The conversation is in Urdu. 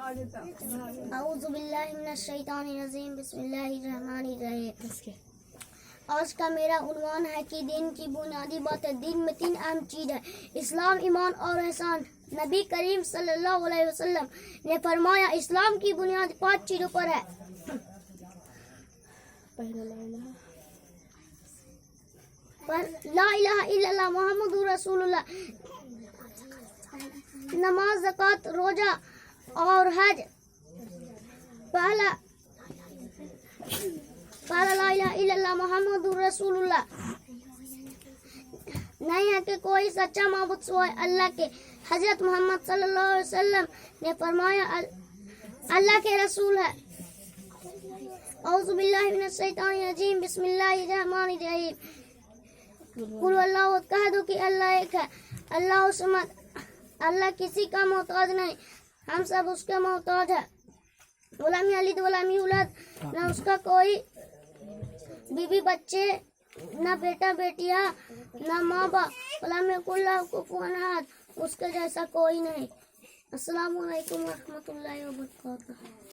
اعوذ باللہ من الشیطان الرجیم، بسم اللہ الرحمن الرحیم۔ آج کا میرا عنوان ہے کہ دین کی بنیادی باتیں۔ دین میں 3 اہم چیز ہے، اسلام، ایمان اور احسان۔ نبی کریم صلی اللہ علیہ وسلم نے فرمایا اسلام کی بنیاد 5 چیزوں پر ہے۔ لا الہ الا اللہ محمد رسول اللہ، نماز، زکوٰۃ، روزہ اور حج۔ پہلا لا الہ الا اللہ محمد رسول اللہ، نہیں ہے کہ کوئی سچا معبود سوائے اللہ کے۔ حضرت محمد صلی اللہ علیہ وسلم نے فرمایا اللہ کے رسول ہے۔ اعوذ باللہ من الشیطان الرجیم، بسم اللہ الرحمن الرحیم۔ قل اللہ، کہہ دو کہ اللہ ایک ہے، اللہ الصمد، اللہ کسی کا محتاج نہیں، ہم سب اس کے محتاج ہیں۔ ولم یلد ولم یولد، نہ اس کا کوئی بیوی بچے، نہ بیٹا بیٹیاں، نہ ماں باپ۔ ولم یکن لہ کفوا احد، اس کے جیسا کوئی نہیں۔ السلام علیکم ورحمۃ اللہ وبرکاتہ۔